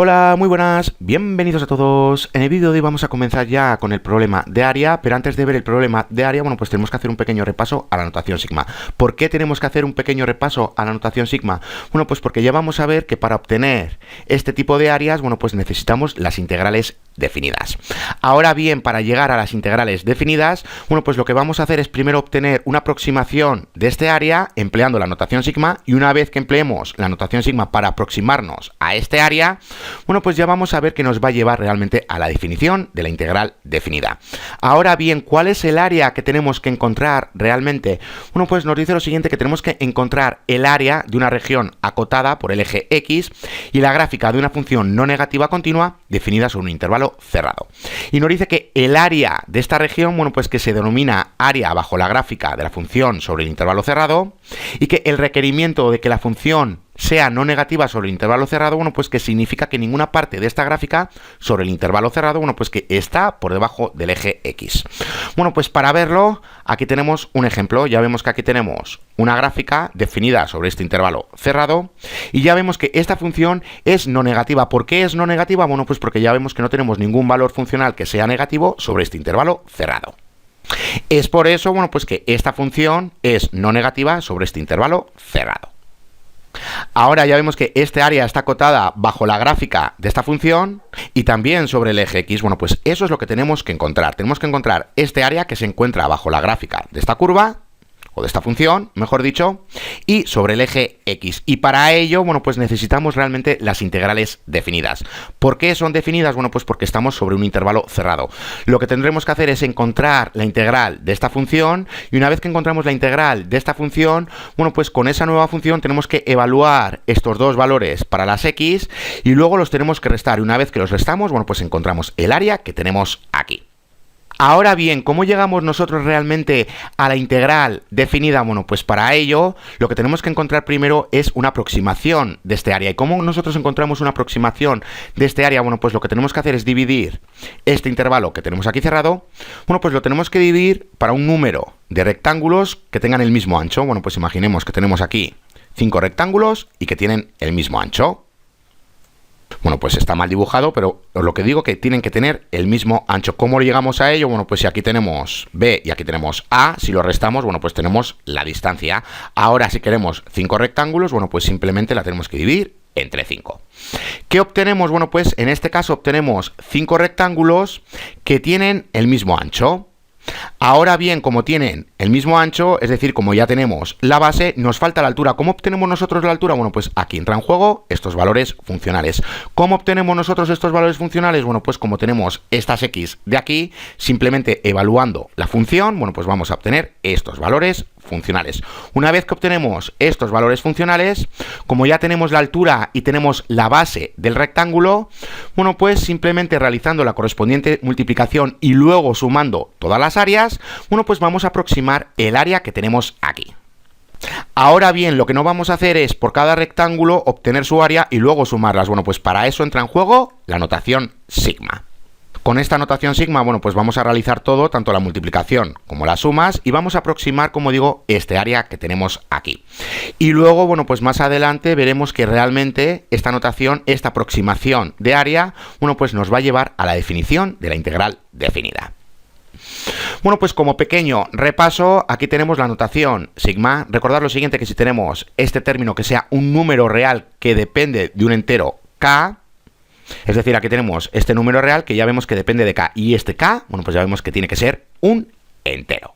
Hola, muy buenas, bienvenidos a todos. En el vídeo de hoy vamos a comenzar ya con el problema de área, pero antes de ver el problema de área, bueno, pues tenemos que hacer un pequeño repaso a la notación sigma. ¿Por qué tenemos que hacer un pequeño repaso a la notación sigma? Bueno, pues porque ya vamos a ver que para obtener este tipo de áreas, bueno, pues necesitamos las integrales definidas. Ahora bien, para llegar a las integrales definidas, bueno, pues lo que vamos a hacer es primero obtener una aproximación de este área empleando la notación sigma, y una vez que empleemos la notación sigma para aproximarnos a este área, bueno, pues ya vamos a ver que nos va a llevar realmente a la definición de la integral definida. Ahora bien, ¿cuál es el área que tenemos que encontrar realmente? Bueno, pues nos dice lo siguiente, que tenemos que encontrar el área de una región acotada por el eje X y la gráfica de una función no negativa continua definida sobre un intervalo cerrado. Y nos dice que el área de esta región, bueno, pues que se denomina área bajo la gráfica de la función sobre el intervalo cerrado, y que el requerimiento de que la función sea no negativa sobre el intervalo cerrado, bueno, pues que significa que ninguna parte de esta gráfica sobre el intervalo cerrado, bueno, pues que está por debajo del eje X. Bueno, pues para verlo, aquí tenemos un ejemplo. Ya vemos que aquí tenemos una gráfica definida sobre este intervalo cerrado, y ya vemos que esta función es no negativa. ¿Por qué es no negativa? Bueno, pues porque ya vemos que no tenemos ningún valor funcional que sea negativo sobre este intervalo cerrado. Es por eso, bueno, pues que esta función es no negativa sobre este intervalo cerrado. Ahora ya vemos que este área está acotada bajo la gráfica de esta función y también sobre el eje X. Bueno, pues eso es lo que tenemos que encontrar. Tenemos que encontrar este área que se encuentra bajo la gráfica de esta curva, o de esta función, mejor dicho, y sobre el eje X. Y para ello, bueno, pues necesitamos realmente las integrales definidas. ¿Por qué son definidas? Bueno, pues porque estamos sobre un intervalo cerrado. Lo que tendremos que hacer es encontrar la integral de esta función, y una vez que encontramos la integral de esta función, bueno, pues con esa nueva función tenemos que evaluar estos dos valores para las X, y luego los tenemos que restar, y una vez que los restamos, bueno, pues encontramos el área que tenemos aquí. Ahora bien, ¿cómo llegamos nosotros realmente a la integral definida? Bueno, pues para ello lo que tenemos que encontrar primero es una aproximación de este área. ¿Y cómo nosotros encontramos una aproximación de este área? Bueno, pues lo que tenemos que hacer es dividir este intervalo que tenemos aquí cerrado. Bueno, pues lo tenemos que dividir para un número de rectángulos que tengan el mismo ancho. Bueno, pues imaginemos que tenemos aquí 5 rectángulos y que tienen el mismo ancho. Bueno, pues está mal dibujado, pero lo que digo que tienen que tener el mismo ancho. ¿Cómo llegamos a ello? Bueno, pues si aquí tenemos B y aquí tenemos A, si lo restamos, bueno, pues tenemos la distancia. Ahora, si queremos 5 rectángulos, bueno, pues simplemente la tenemos que dividir entre 5. ¿Qué obtenemos? Bueno, pues en este caso obtenemos 5 rectángulos que tienen el mismo ancho. Ahora bien, como tienen el mismo ancho, es decir, como ya tenemos la base, nos falta la altura. ¿Cómo obtenemos nosotros la altura? Bueno, pues aquí entra en juego estos valores funcionales. ¿Cómo obtenemos nosotros estos valores funcionales? Bueno, pues como tenemos estas X de aquí, simplemente evaluando la función, bueno, pues vamos a obtener estos valores funcionales. Una vez que obtenemos estos valores funcionales, como ya tenemos la altura y tenemos la base del rectángulo, bueno, pues simplemente realizando la correspondiente multiplicación y luego sumando todas las áreas, bueno, pues vamos a aproximar el área que tenemos aquí. Ahora bien, lo que no vamos a hacer es por cada rectángulo obtener su área y luego sumarlas. Bueno, pues para eso entra en juego la notación sigma. Con esta notación sigma, bueno, pues vamos a realizar todo, tanto la multiplicación como las sumas, y vamos a aproximar, como digo, este área que tenemos aquí. Y luego, bueno, pues más adelante veremos que realmente esta notación, esta aproximación de área, bueno, pues nos va a llevar a la definición de la integral definida. Bueno, pues como pequeño repaso, aquí tenemos la notación sigma. Recordad lo siguiente, que si tenemos este término que sea un número real que depende de un entero k, es decir, aquí tenemos este número real que ya vemos que depende de k, y este k, bueno, pues ya vemos que tiene que ser un entero.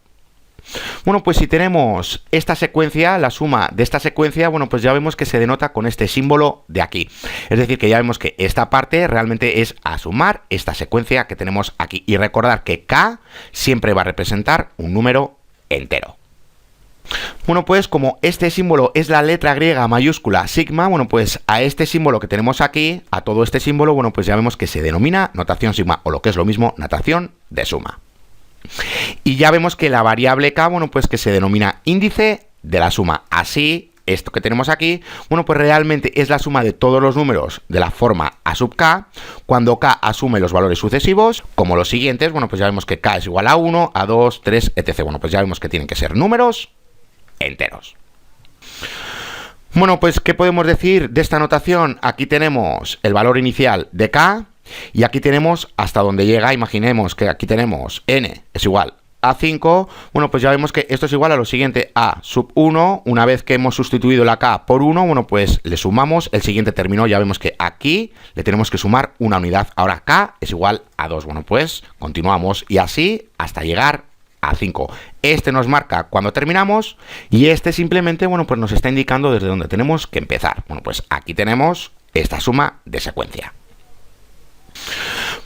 Bueno, pues si tenemos esta secuencia, la suma de esta secuencia, bueno, pues ya vemos que se denota con este símbolo de aquí. Es decir, que ya vemos que esta parte realmente es a sumar esta secuencia que tenemos aquí. Y recordar que k siempre va a representar un número entero. Bueno, pues como este símbolo es la letra griega mayúscula sigma, bueno, pues a este símbolo que tenemos aquí, a todo este símbolo, bueno, pues ya vemos que se denomina notación sigma, o lo que es lo mismo, notación de suma. Y ya vemos que la variable k, bueno, pues que se denomina índice de la suma. Así, esto que tenemos aquí, bueno, pues realmente es la suma de todos los números de la forma a sub k, cuando k asume los valores sucesivos, como los siguientes. Bueno, pues ya vemos que k es igual a 1, a 2, 3, etc. Bueno, pues ya vemos que tienen que ser números enteros. Bueno, pues, ¿qué podemos decir de esta notación? Aquí tenemos el valor inicial de k y aquí tenemos hasta donde llega. Imaginemos que aquí tenemos n es igual a 5. Bueno, pues ya vemos que esto es igual a lo siguiente, a sub 1. Una vez que hemos sustituido la k por 1, bueno, pues le sumamos el siguiente término. Ya vemos que aquí le tenemos que sumar una unidad. Ahora k es igual a 2. Bueno, pues continuamos y así hasta llegar a 5. Este nos marca cuando terminamos y este simplemente, bueno, pues nos está indicando desde dónde tenemos que empezar. Bueno, pues aquí tenemos esta suma de secuencia.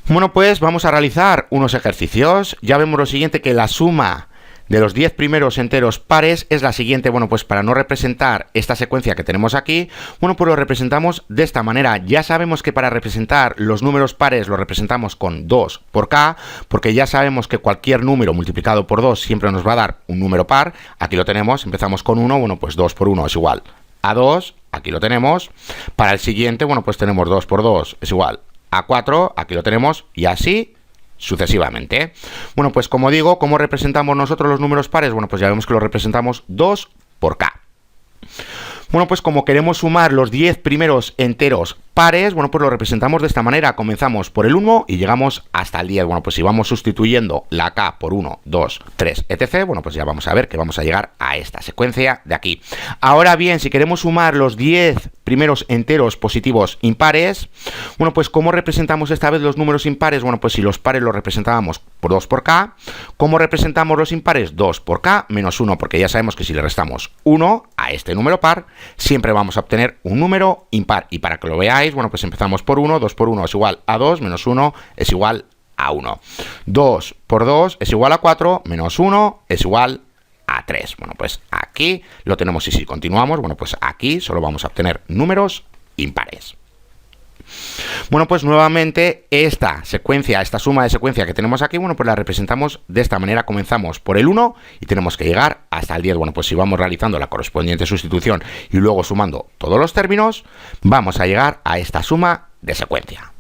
Bueno, pues vamos a realizar unos ejercicios. Ya vemos lo siguiente, que la suma de los 10 primeros enteros pares es la siguiente. Bueno, pues para no representar esta secuencia que tenemos aquí, bueno, pues lo representamos de esta manera. Ya sabemos que para representar los números pares lo representamos con 2 por k, porque ya sabemos que cualquier número multiplicado por 2 siempre nos va a dar un número par. Aquí lo tenemos, empezamos con 1, bueno, pues 2 por 1 es igual a 2, aquí lo tenemos. Para el siguiente, bueno, pues tenemos 2 por 2 es igual a 4, aquí lo tenemos, y así sucesivamente. Bueno, pues como digo, ¿cómo representamos nosotros los números pares? Bueno, pues ya vemos que los representamos 2 por k. Bueno, pues como queremos sumar los 10 primeros enteros pares, bueno, pues lo representamos de esta manera. Comenzamos por el 1 y llegamos hasta el 10. Bueno, pues si vamos sustituyendo la k por 1, 2, 3, etc., bueno, pues ya vamos a ver que vamos a llegar a esta secuencia de aquí. Ahora bien, si queremos sumar los 10 primeros enteros positivos impares, bueno, pues ¿cómo representamos esta vez los números impares? Bueno, pues si los pares los representábamos por 2 por k, ¿cómo representamos los impares? 2 por k menos 1, porque ya sabemos que si le restamos 1 a este número par, siempre vamos a obtener un número impar. Y para que lo veáis, bueno, pues empezamos por 1, 2 por 1 es igual a 2, menos 1 es igual a 1. 2 por 2 es igual a 4, menos 1 es igual a 3. Bueno, pues aquí lo tenemos y si continuamos, bueno, pues aquí solo vamos a obtener números impares. Bueno, pues nuevamente esta secuencia, esta suma de secuencia que tenemos aquí, bueno, pues la representamos de esta manera. Comenzamos por el 1 y tenemos que llegar hasta el 10. Bueno, pues si vamos realizando la correspondiente sustitución y luego sumando todos los términos, vamos a llegar a esta suma de secuencia.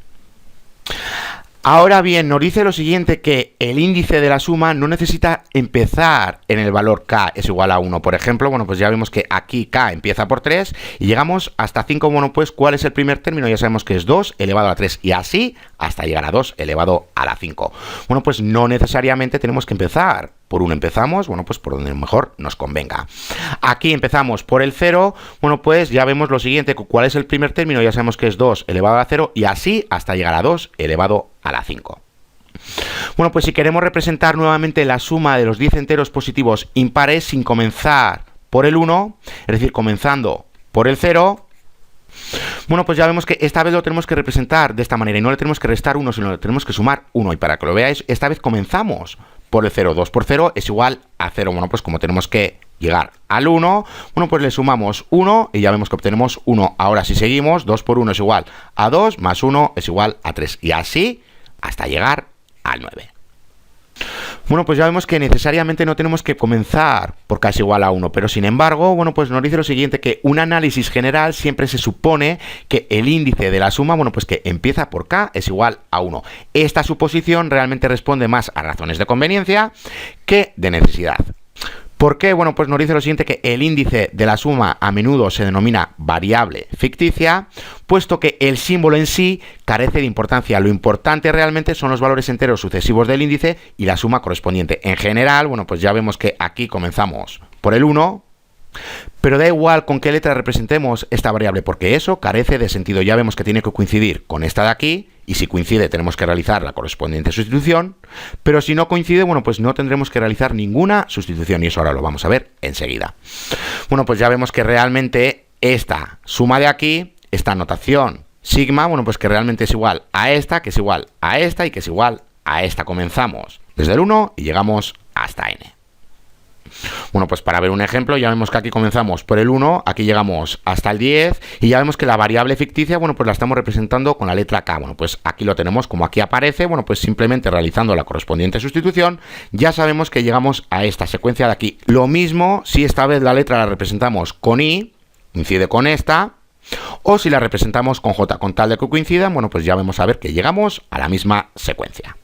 Ahora bien, nos dice lo siguiente, que el índice de la suma no necesita empezar en el valor k es igual a 1. Por ejemplo, bueno, pues ya vemos que aquí k empieza por 3 y llegamos hasta 5. Bueno, pues ¿cuál es el primer término? Ya sabemos que es 2 elevado a 3 y así hasta llegar a 2 elevado a la 5. Bueno, pues no necesariamente tenemos que empezar por 1. Empezamos, bueno, pues por donde mejor nos convenga. Aquí empezamos por el 0. Bueno, pues ya vemos lo siguiente, ¿cuál es el primer término? Ya sabemos que es 2 elevado a 0 y así hasta llegar a 2 elevado a la 5. Bueno, pues si queremos representar nuevamente la suma de los 10 enteros positivos impares sin comenzar por el 1, es decir, comenzando por el 0, bueno, pues ya vemos que esta vez lo tenemos que representar de esta manera y no le tenemos que restar 1, sino le tenemos que sumar 1. Y para que lo veáis, esta vez comenzamos por el 0. 2 por 0 es igual a 0. Bueno, pues como tenemos que llegar al 1, bueno, pues le sumamos 1 y ya vemos que obtenemos 1. Ahora si seguimos, 2 por 1 es igual a 2, más 1 es igual a 3. Y así hasta llegar al 9. Bueno, pues ya vemos que necesariamente no tenemos que comenzar por k es igual a 1, pero sin embargo, bueno, pues nos dice lo siguiente, que un análisis general siempre se supone que el índice de la suma, bueno, pues que empieza por k es igual a 1. Esta suposición realmente responde más a razones de conveniencia que de necesidad. ¿Por qué? Bueno, pues nos dice lo siguiente, que el índice de la suma a menudo se denomina variable ficticia, puesto que el símbolo en sí carece de importancia. Lo importante realmente son los valores enteros sucesivos del índice y la suma correspondiente. En general, bueno, pues ya vemos que aquí comenzamos por el 1, pero da igual con qué letra representemos esta variable, porque eso carece de sentido. Ya vemos que tiene que coincidir con esta de aquí, y si coincide tenemos que realizar la correspondiente sustitución, pero si no coincide, bueno, pues no tendremos que realizar ninguna sustitución, y eso ahora lo vamos a ver enseguida. Bueno, pues ya vemos que realmente esta suma de aquí, esta notación sigma, bueno, pues que realmente es igual a esta, que es igual a esta y que es igual a esta. Comenzamos desde el 1 y llegamos hasta n. Bueno, pues para ver un ejemplo, ya vemos que aquí comenzamos por el 1, aquí llegamos hasta el 10 y ya vemos que la variable ficticia, bueno, pues la estamos representando con la letra k. Bueno, pues aquí lo tenemos como aquí aparece. Bueno, pues simplemente realizando la correspondiente sustitución ya sabemos que llegamos a esta secuencia de aquí. Lo mismo si esta vez la letra la representamos con i, coincide con esta, o si la representamos con j, con tal de que coincidan, bueno, pues ya vamos a ver que llegamos a la misma secuencia.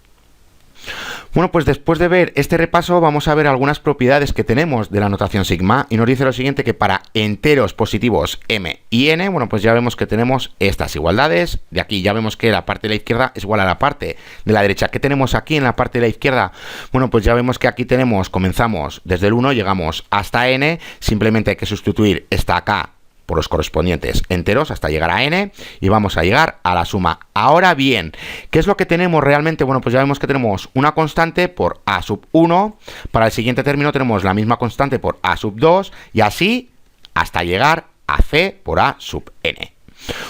Bueno, pues después de ver este repaso vamos a ver algunas propiedades que tenemos de la notación sigma y nos dice lo siguiente, que para enteros positivos m y n, bueno, pues ya vemos que tenemos estas igualdades. De aquí ya vemos que la parte de la izquierda es igual a la parte de la derecha. ¿Qué tenemos aquí en la parte de la izquierda? Bueno, pues ya vemos que aquí comenzamos desde el 1, llegamos hasta n, simplemente hay que sustituir esta acá por los correspondientes enteros hasta llegar a n y vamos a llegar a la suma. Ahora bien, ¿qué es lo que tenemos realmente? Bueno, pues ya vemos que tenemos una constante por a sub 1, para el siguiente término tenemos la misma constante por a sub 2 y así hasta llegar a c por a sub n.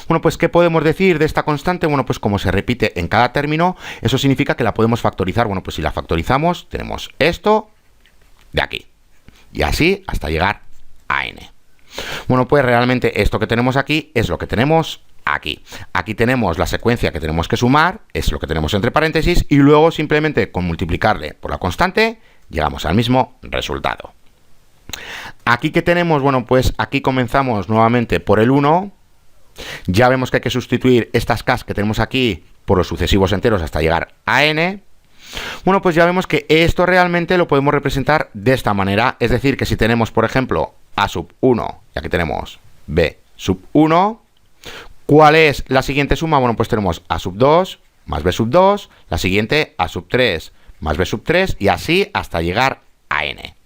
Bueno, pues ¿qué podemos decir de esta constante? Bueno, pues como se repite en cada término, eso significa que la podemos factorizar. Bueno, pues si la factorizamos tenemos esto de aquí y así hasta llegar a n. Bueno, pues realmente esto que tenemos aquí es lo que tenemos aquí. Aquí tenemos la secuencia que tenemos que sumar, es lo que tenemos entre paréntesis, y luego simplemente con multiplicarle por la constante llegamos al mismo resultado. Aquí que tenemos, bueno, pues aquí comenzamos nuevamente por el 1. Ya vemos que hay que sustituir estas k que tenemos aquí por los sucesivos enteros hasta llegar a n. Bueno, pues ya vemos que esto realmente lo podemos representar de esta manera. Es decir, que si tenemos, por ejemplo, a sub 1, y aquí tenemos b sub 1, ¿cuál es la siguiente suma? Bueno, pues tenemos a sub 2 más b sub 2, la siguiente a sub 3 más b sub 3, y así hasta llegar a n.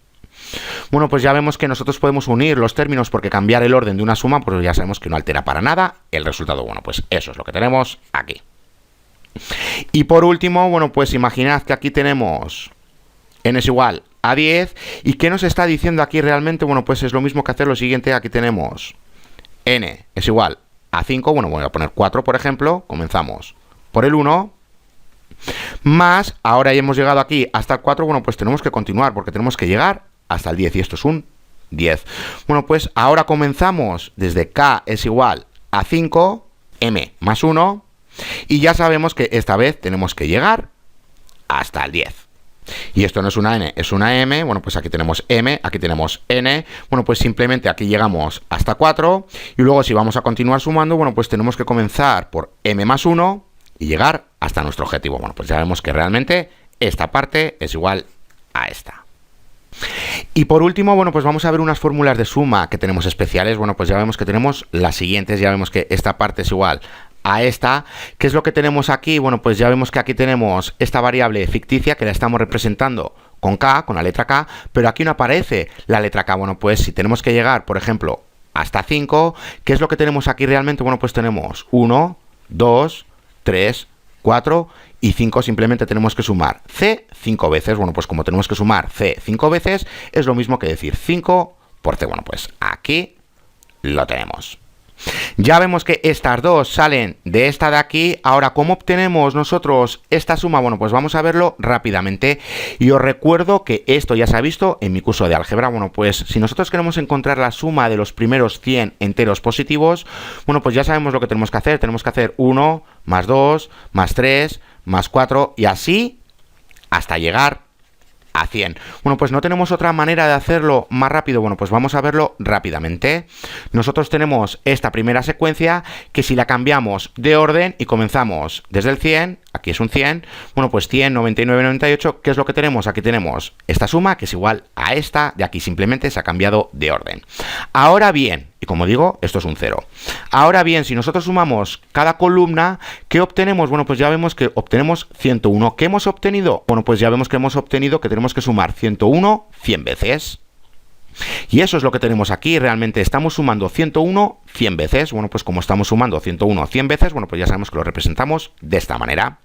Bueno, pues ya vemos que nosotros podemos unir los términos porque cambiar el orden de una suma, pues ya sabemos que no altera para nada el resultado. Bueno, pues eso es lo que tenemos aquí. Y por último, bueno, pues imaginad que aquí tenemos n es igual a 10. ¿Y qué nos está diciendo aquí realmente? Bueno, pues es lo mismo que hacer lo siguiente. Aquí tenemos n es igual a 5. Bueno, voy a poner 4, por ejemplo. Comenzamos por el 1. Más, ahora ya hemos llegado aquí hasta el 4. Bueno, pues tenemos que continuar porque tenemos que llegar hasta el 10. Y esto es un 10. Bueno, pues ahora comenzamos desde k es igual a 5, m más 1. Y ya sabemos que esta vez tenemos que llegar hasta el 10. Y esto no es una n, es una m. Bueno, pues aquí tenemos m, aquí tenemos n. Bueno, pues simplemente aquí llegamos hasta 4. Y luego si vamos a continuar sumando, bueno, pues tenemos que comenzar por m más 1 y llegar hasta nuestro objetivo. Bueno, pues ya vemos que realmente esta parte es igual a esta. Y por último, bueno, pues vamos a ver unas fórmulas de suma que tenemos especiales. Bueno, pues ya vemos que tenemos las siguientes. Ya vemos que esta parte es igual a esta. ¿Qué es lo que tenemos aquí? Bueno, pues ya vemos que aquí tenemos esta variable ficticia que la estamos representando con k, con la letra k, pero aquí no aparece la letra k. Bueno, pues si tenemos que llegar, por ejemplo, hasta 5, ¿qué es lo que tenemos aquí realmente? Bueno, pues tenemos 1, 2, 3, 4 y 5. Simplemente tenemos que sumar c 5 veces. Bueno, pues como tenemos que sumar c 5 veces, es lo mismo que decir 5 por c. Bueno, pues aquí lo tenemos. Ya vemos que estas dos salen de esta de aquí. Ahora, ¿cómo obtenemos nosotros esta suma? Bueno, pues vamos a verlo rápidamente. Y os recuerdo que esto ya se ha visto en mi curso de álgebra. Bueno, pues si nosotros queremos encontrar la suma de los primeros 100 enteros positivos, bueno, pues ya sabemos lo que tenemos que hacer. Tenemos que hacer 1 más 2 más 3 más 4 y así hasta llegar a 100. Bueno, pues no tenemos otra manera de hacerlo más rápido. Bueno, pues vamos a verlo rápidamente. Nosotros tenemos esta primera secuencia que si la cambiamos de orden y comenzamos desde el 100, aquí es un 100, bueno, pues 100, 99, 98, ¿qué es lo que tenemos? Aquí tenemos esta suma que es igual a esta de aquí, simplemente se ha cambiado de orden. Ahora bien, y como digo, esto es un 0. Ahora bien, si nosotros sumamos cada columna, ¿qué obtenemos? Bueno, pues ya vemos que obtenemos 101. ¿Qué hemos obtenido? Bueno, pues ya vemos que hemos obtenido que tenemos que sumar 101 100 veces. Y eso es lo que tenemos aquí. Realmente estamos sumando 101 100 veces. Bueno, pues como estamos sumando 101 100 veces, bueno, pues ya sabemos que lo representamos de esta manera.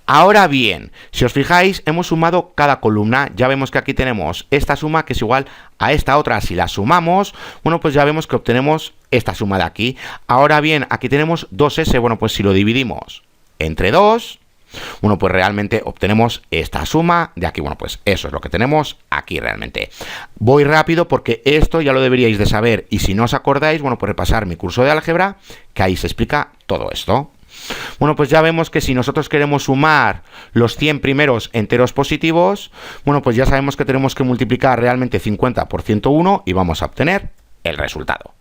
Ahora bien, si os fijáis, hemos sumado cada columna. Ya vemos que aquí tenemos esta suma que es igual a esta otra. Si la sumamos, bueno, pues ya vemos que obtenemos esta suma de aquí. Ahora bien, aquí tenemos 2s. Bueno, pues si lo dividimos entre 2, bueno, pues realmente obtenemos esta suma de aquí. Bueno, pues eso es lo que tenemos aquí realmente. Voy rápido porque esto ya lo deberíais de saber. Y si no os acordáis, bueno, pues repasar mi curso de álgebra, que ahí se explica todo esto. Bueno, pues ya vemos que si nosotros queremos sumar los 100 primeros enteros positivos, bueno, pues ya sabemos que tenemos que multiplicar realmente 50 por 101 y vamos a obtener el resultado.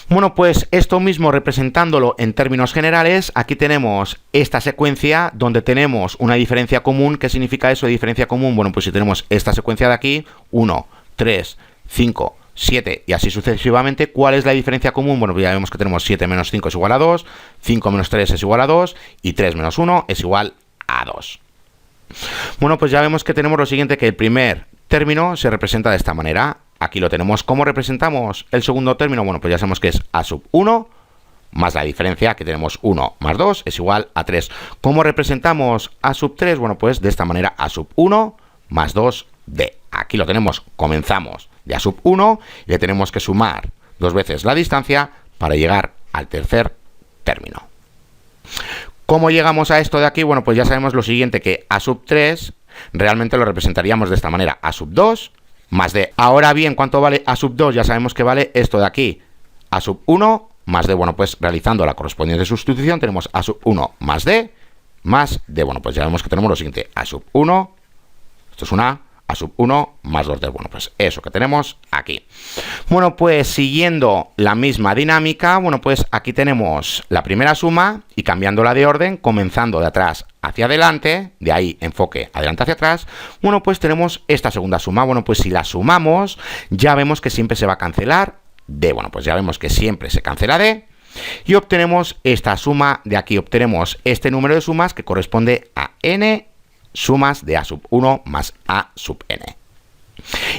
Bueno, pues esto mismo representándolo en términos generales, aquí tenemos esta secuencia donde tenemos una diferencia común. ¿Qué significa eso de diferencia común? Bueno, pues si tenemos esta secuencia de aquí, 1, 3, 5, 7 y así sucesivamente, ¿cuál es la diferencia común? Bueno, pues ya vemos que tenemos 7 menos 5 es igual a 2, 5 menos 3 es igual a 2 y 3 menos 1 es igual a 2. Bueno, pues ya vemos que tenemos lo siguiente, que el primer término se representa de esta manera. Aquí lo tenemos. ¿Cómo representamos el segundo término? Bueno, pues ya sabemos que es a sub 1 más la diferencia, que tenemos 1 más 2 es igual a 3. ¿Cómo representamos a sub 3? Bueno, pues de esta manera, a sub 1 más 2d. Aquí lo tenemos, comenzamos de a sub 1 y le tenemos que sumar dos veces la distancia para llegar al tercer término. ¿Cómo llegamos a esto de aquí? Bueno, pues ya sabemos lo siguiente, que a sub 3 realmente lo representaríamos de esta manera, a sub 2 más d. Ahora bien, ¿cuánto vale a sub 2? Ya sabemos que vale esto de aquí, a sub 1 más d. Bueno, pues realizando la correspondiente sustitución tenemos a sub 1 más d más d. Bueno, pues ya vemos que tenemos lo siguiente, a sub 1, esto es una a sub 1 más 2d. Bueno, pues eso que tenemos aquí. Bueno, pues siguiendo la misma dinámica, bueno, pues aquí tenemos la primera suma y cambiándola de orden, comenzando de atrás hacia adelante, de ahí enfoque adelante hacia atrás, bueno, pues tenemos esta segunda suma. Bueno, pues si la sumamos, ya vemos que siempre se va a cancelar d. Bueno, pues ya vemos que siempre se cancela d y obtenemos esta suma de aquí, obtenemos este número de sumas que corresponde a n sumas de a sub 1 más a sub n.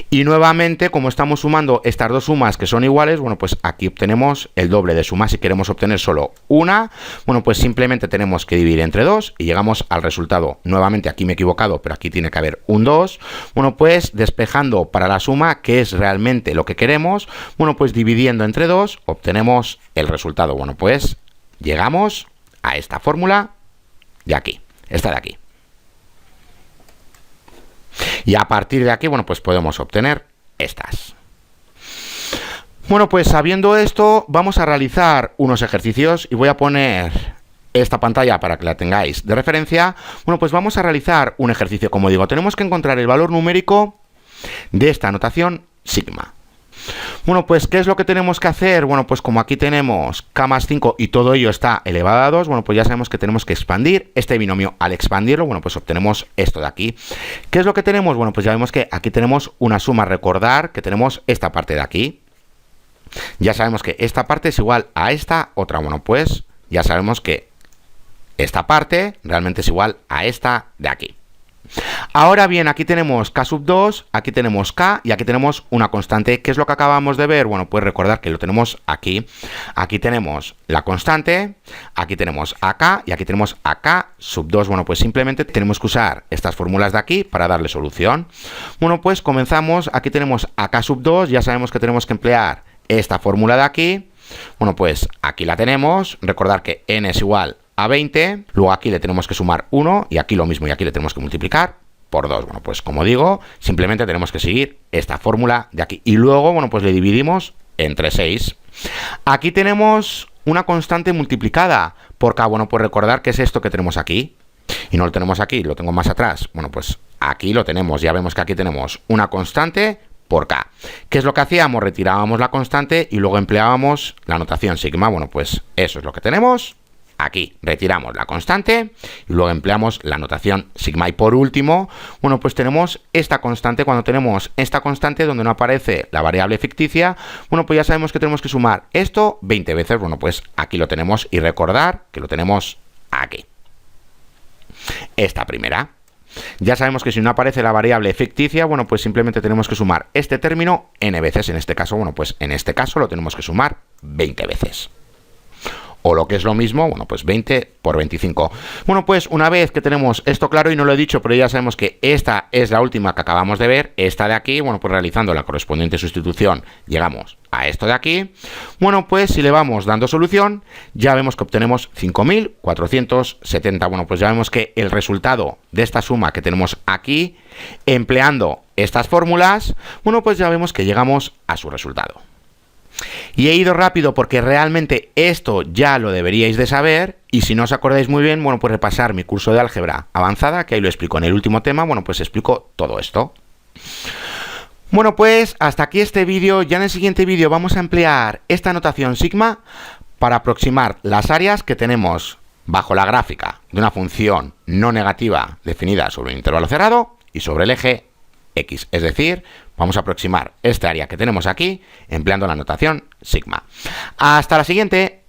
Y nuevamente, como estamos sumando estas dos sumas que son iguales, bueno, pues aquí obtenemos el doble de suma. Si queremos obtener solo una, bueno, pues simplemente tenemos que dividir entre 2 y llegamos al resultado. Nuevamente aquí me he equivocado, pero aquí tiene que haber un 2. Bueno, pues despejando para la suma, que es realmente lo que queremos, bueno, pues dividiendo entre 2 obtenemos el resultado. Bueno, pues llegamos a esta fórmula de aquí, esta de aquí. Y a partir de aquí, bueno, pues podemos obtener estas. Bueno, pues sabiendo esto, vamos a realizar unos ejercicios y voy a poner esta pantalla para que la tengáis de referencia. Bueno, pues vamos a realizar un ejercicio. Como digo, tenemos que encontrar el valor numérico de esta notación sigma. Bueno, pues ¿qué es lo que tenemos que hacer? Bueno, pues como aquí tenemos k más 5 y todo ello está elevado a 2, bueno, pues ya sabemos que tenemos que expandir este binomio. Al expandirlo, bueno, pues obtenemos esto de aquí. ¿Qué es lo que tenemos? Bueno, pues ya vemos que aquí tenemos una suma. Recordar que tenemos esta parte de aquí. Ya sabemos que esta parte es igual a esta otra. Bueno, pues ya sabemos que esta parte realmente es igual a esta de aquí. Ahora bien, aquí tenemos k sub 2, aquí tenemos k y aquí tenemos una constante. ¿Qué es lo que acabamos de ver? Bueno, pues recordar que lo tenemos aquí. Aquí tenemos la constante, aquí tenemos ak y aquí tenemos ak sub 2. Bueno, pues simplemente tenemos que usar estas fórmulas de aquí para darle solución. Bueno, pues comenzamos. Aquí tenemos ak sub 2, ya sabemos que tenemos que emplear esta fórmula de aquí. Bueno, pues aquí la tenemos. Recordar que n es igual a 20, luego aquí le tenemos que sumar 1 y aquí lo mismo, y aquí le tenemos que multiplicar por 2. Bueno, pues como digo, simplemente tenemos que seguir esta fórmula de aquí y luego, bueno, pues le dividimos entre 6. Aquí tenemos una constante multiplicada por k. Bueno, pues recordar que es esto que tenemos aquí y no lo tenemos aquí, lo tengo más atrás. Bueno, pues aquí lo tenemos, ya vemos que aquí tenemos una constante por k. ¿Qué es lo que hacíamos? Retirábamos la constante y luego empleábamos la notación sigma. Bueno, pues eso es lo que tenemos. Aquí retiramos la constante y luego empleamos la notación sigma. Y por último, bueno, pues tenemos esta constante. Cuando tenemos esta constante donde no aparece la variable ficticia, bueno, pues ya sabemos que tenemos que sumar esto 20 veces. Bueno, pues aquí lo tenemos y recordar que lo tenemos aquí. Esta primera. Ya sabemos que si no aparece la variable ficticia, bueno, pues simplemente tenemos que sumar este término n veces. En este caso, bueno, pues en este caso lo tenemos que sumar 20 veces. O lo que es lo mismo, bueno, pues 20 por 25. Bueno, pues una vez que tenemos esto claro, y no lo he dicho, pero ya sabemos que esta es la última que acabamos de ver, esta de aquí, bueno, pues realizando la correspondiente sustitución, llegamos a esto de aquí. Bueno, pues si le vamos dando solución, ya vemos que obtenemos 5.470. Bueno, pues ya vemos que el resultado de esta suma que tenemos aquí, empleando estas fórmulas, bueno, pues ya vemos que llegamos a su resultado. Y he ido rápido porque realmente esto ya lo deberíais de saber, y si no os acordáis muy bien, bueno, pues repasar mi curso de álgebra avanzada, que ahí lo explico en el último tema. Bueno, pues explico todo esto. Bueno, pues hasta aquí este vídeo. Ya en el siguiente vídeo vamos a emplear esta notación sigma para aproximar las áreas que tenemos bajo la gráfica de una función no negativa definida sobre un intervalo cerrado y sobre el eje X. Es decir, vamos a aproximar este área que tenemos aquí empleando la notación sigma. Hasta la siguiente.